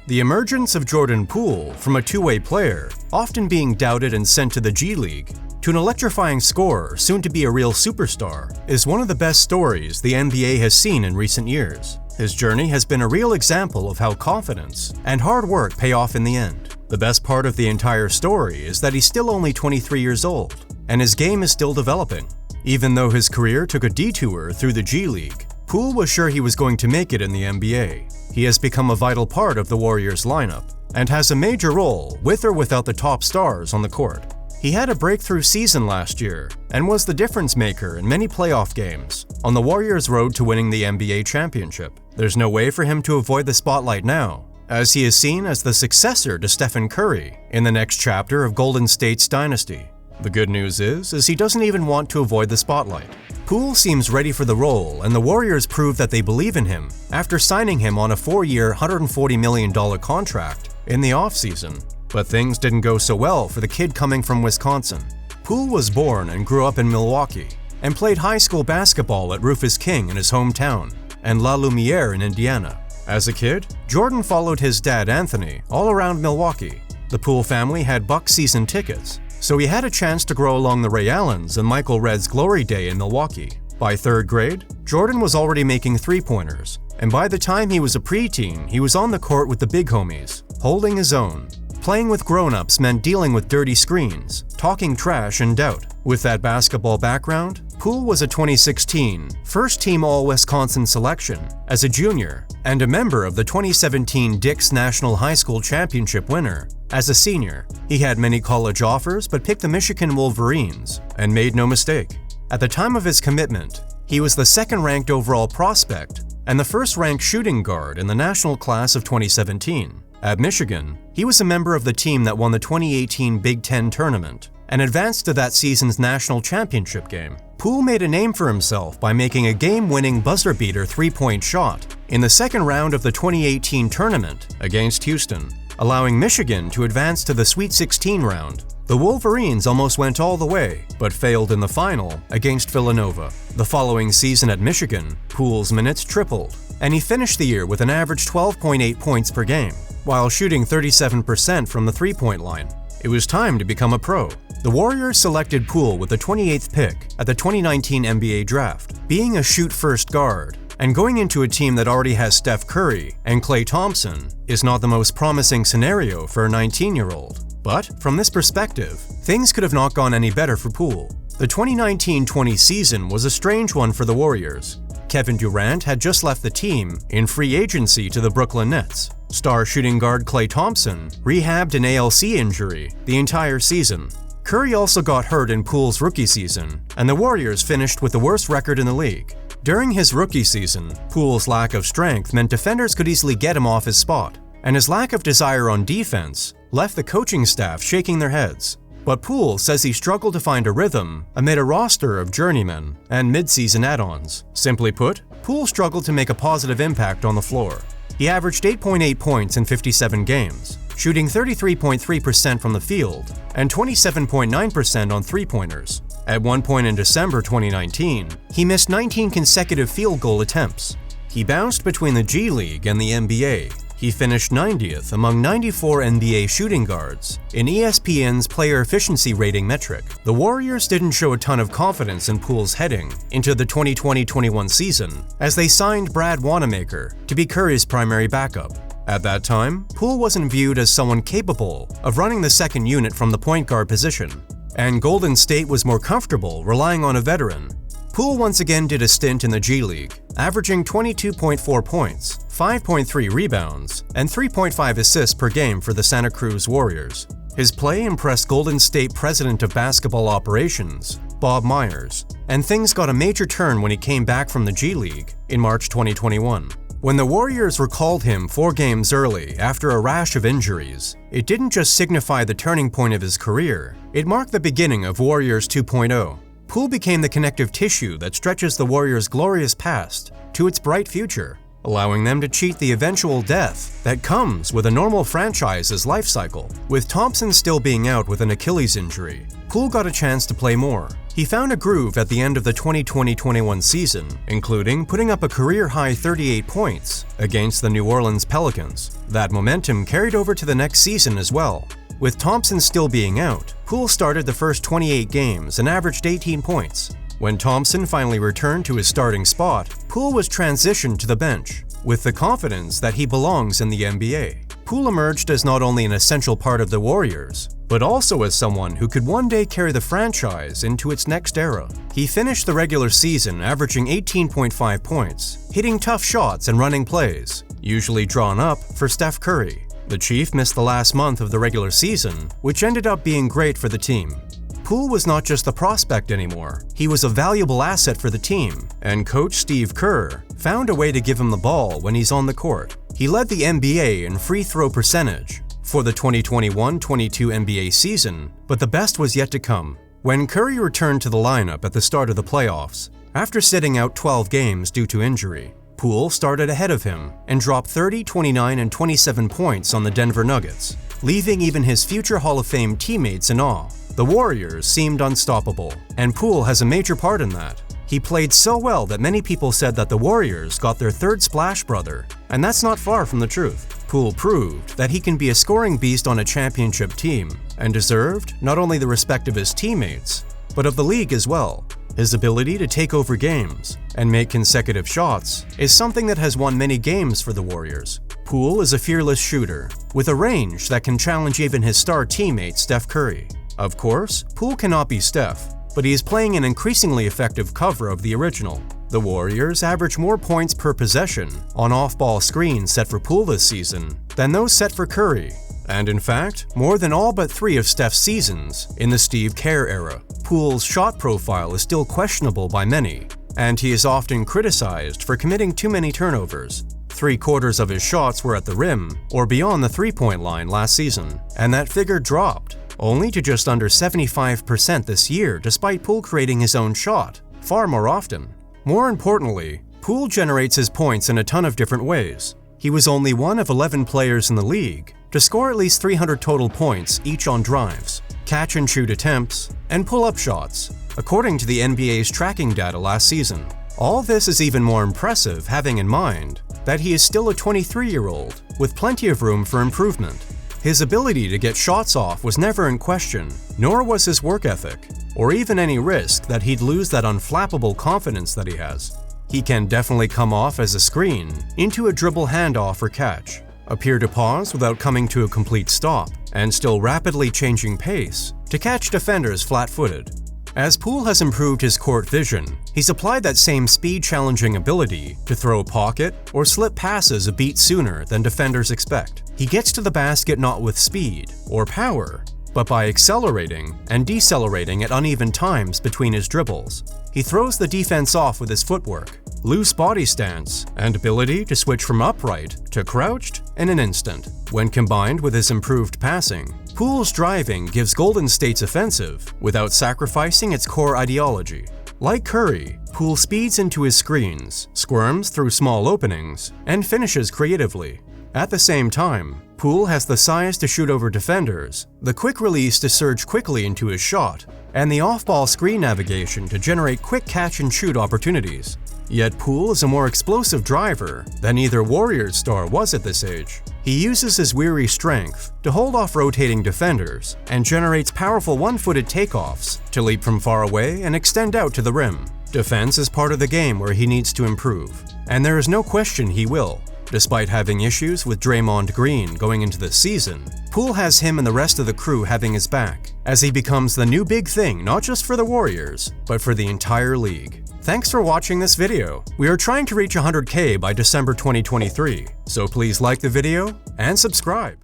The emergence of Jordan Poole from a two-way player, often being doubted and sent to the G League, to an electrifying scorer soon to be a real superstar, is one of the best stories the NBA has seen in recent years. His journey has been a real example of how confidence and hard work pay off in the end. The best part of the entire story is that he's still only 23 years old, and his game is still developing. Even though his career took a detour through the G League, Poole was sure he was going to make it in the NBA. He has become a vital part of the Warriors lineup, and has a major role with or without the top stars on the court. He had a breakthrough season last year, and was the difference maker in many playoff games on the Warriors' road to winning the NBA championship. There's no way for him to avoid the spotlight now, as he is seen as the successor to Stephen Curry in the next chapter of Golden State's dynasty. The good news is he doesn't even want to avoid the spotlight. Poole seems ready for the role, and the Warriors prove that they believe in him after signing him on a 4-year, $140 million contract in the offseason. But things didn't go so well for the kid coming from Wisconsin. Poole was born and grew up in Milwaukee, and played high school basketball at Rufus King in his hometown, and La Lumiere in Indiana. As a kid, Jordan followed his dad Anthony all around Milwaukee. The Poole family had Bucks season tickets, so he had a chance to grow along the Ray Allens and Michael Redd's glory day in Milwaukee. By third grade, Jordan was already making three-pointers, and by the time he was a preteen, he was on the court with the big homies, holding his own. Playing with grown-ups meant dealing with dirty screens, talking trash, and doubt. With that basketball background, Poole was a 2016 first-team All-Wisconsin selection as a junior, and a member of the 2017 Dix National High School Championship winner. As a senior, he had many college offers but picked the Michigan Wolverines, and made no mistake. At the time of his commitment, he was the second-ranked overall prospect and the first-ranked shooting guard in the national class of 2017. At Michigan, he was a member of the team that won the 2018 Big Ten tournament and advanced to that season's national championship game. Poole made a name for himself by making a game-winning buzzer-beater three-point shot in the second round of the 2018 tournament against Houston, allowing Michigan to advance to the Sweet 16 round. The Wolverines almost went all the way, but failed in the final against Villanova. The following season at Michigan, Poole's minutes tripled, and he finished the year with an average 12.8 points per game, while shooting 37% from the three-point line. It was time to become a pro. The Warriors selected Poole with the 28th pick at the 2019 NBA Draft. Being a shoot-first guard and going into a team that already has Steph Curry and Klay Thompson is not the most promising scenario for a 19-year-old. But from this perspective, things could have not gone any better for Poole. The 2019-20 season was a strange one for the Warriors. Kevin Durant had just left the team in free agency to the Brooklyn Nets. Star shooting guard Klay Thompson rehabbed an ALC injury the entire season. Curry also got hurt in Poole's rookie season, and the Warriors finished with the worst record in the league. During his rookie season, Poole's lack of strength meant defenders could easily get him off his spot, and his lack of desire on defense left the coaching staff shaking their heads. But Poole says he struggled to find a rhythm amid a roster of journeymen and mid-season add-ons. Simply put, Poole struggled to make a positive impact on the floor. He averaged 8.8 points in 57 games, shooting 33.3% from the field and 27.9% on three-pointers. At one point in December 2019, he missed 19 consecutive field goal attempts. He bounced between the G League and the NBA. He finished 90th among 94 NBA shooting guards in ESPN's player efficiency rating metric. The Warriors didn't show a ton of confidence in Poole's heading into the 2020-21 season, as they signed Brad Wanamaker to be Curry's primary backup. At that time, Poole wasn't viewed as someone capable of running the second unit from the point guard position, and Golden State was more comfortable relying on a veteran. Poole once again did a stint in the G League, averaging 22.4 points, 5.3 rebounds, and 3.5 assists per game for the Santa Cruz Warriors. His play impressed Golden State President of Basketball Operations, Bob Myers, and things got a major turn when he came back from the G League in March 2021. When the Warriors recalled him 4 games early after a rash of injuries, it didn't just signify the turning point of his career, it marked the beginning of Warriors 2.0. Poole became the connective tissue that stretches the Warriors' glorious past to its bright future. allowing them to cheat the eventual death that comes with a normal franchise's life cycle. With Thompson still being out with an Achilles injury, Poole got a chance to play more. He found a groove at the end of the 2020-21 season, including putting up a career-high 38 points against the New Orleans Pelicans. That momentum carried over to the next season as well. With Thompson still being out, Poole started the first 28 games and averaged 18 points. When Thompson finally returned to his starting spot, Poole was transitioned to the bench, with the confidence that he belongs in the NBA. Poole emerged as not only an essential part of the Warriors, but also as someone who could one day carry the franchise into its next era. He finished the regular season averaging 18.5 points, hitting tough shots and running plays, usually drawn up for Steph Curry. The Chief missed the last month of the regular season, which ended up being great for the team. Poole was not just a prospect anymore, he was a valuable asset for the team, and coach Steve Kerr found a way to give him the ball when he's on the court. He led the NBA in free throw percentage for the 2021-22 NBA season, but the best was yet to come. When Curry returned to the lineup at the start of the playoffs, after sitting out 12 games due to injury, Poole started ahead of him and dropped 30, 29, and 27 points on the Denver Nuggets, leaving even his future Hall of Fame teammates in awe. The Warriors seemed unstoppable, and Poole has a major part in that. He played so well that many people said that the Warriors got their third Splash brother, and that's not far from the truth. Poole proved that he can be a scoring beast on a championship team, and deserved not only the respect of his teammates, but of the league as well. His ability to take over games and make consecutive shots is something that has won many games for the Warriors. Poole is a fearless shooter, with a range that can challenge even his star teammate Steph Curry. Of course, Poole cannot be Steph, but he is playing an increasingly effective cover of the original. The Warriors average more points per possession on off-ball screens set for Poole this season than those set for Curry, and in fact, more than all but 3 of Steph's seasons in the Steve Kerr era. Poole's shot profile is still questionable by many, and he is often criticized for committing too many turnovers. 3/4 of his shots were at the rim or beyond the three-point line last season, and that figure dropped only to just under 75% this year, despite Poole creating his own shot far more often. More importantly, Poole generates his points in a ton of different ways. He was only one of 11 players in the league to score at least 300 total points each on drives, catch-and-shoot attempts, and pull-up shots, according to the NBA's tracking data last season. All this is even more impressive having in mind that he is still a 23-year-old with plenty of room for improvement. His ability to get shots off was never in question, nor was his work ethic, or even any risk that he'd lose that unflappable confidence that he has. He can definitely come off as a screen into a dribble handoff or catch, appear to pause without coming to a complete stop, and still rapidly changing pace to catch defenders flat-footed. As Poole has improved his court vision, he's applied that same speed-challenging ability to throw a pocket or slip passes a beat sooner than defenders expect. He gets to the basket not with speed or power, but by accelerating and decelerating at uneven times between his dribbles. He throws the defense off with his footwork, loose body stance, and ability to switch from upright to crouched in an instant. When combined with his improved passing, Poole's driving gives Golden State's offensive without sacrificing its core ideology. Like Curry, Poole speeds into his screens, squirms through small openings, and finishes creatively. At the same time, Poole has the size to shoot over defenders, the quick release to surge quickly into his shot, and the off-ball screen navigation to generate quick catch-and-shoot opportunities. Yet Poole is a more explosive driver than either Warriors star was at this age. He uses his weary strength to hold off rotating defenders and generates powerful one-footed takeoffs to leap from far away and extend out to the rim. Defense is part of the game where he needs to improve, and there is no question he will. Despite having issues with Draymond Green going into the season, Poole has him and the rest of the crew having his back, as he becomes the new big thing not just for the Warriors, but for the entire league. Thanks for watching this video. We are trying to reach 100K by December 2023, so please like the video and subscribe.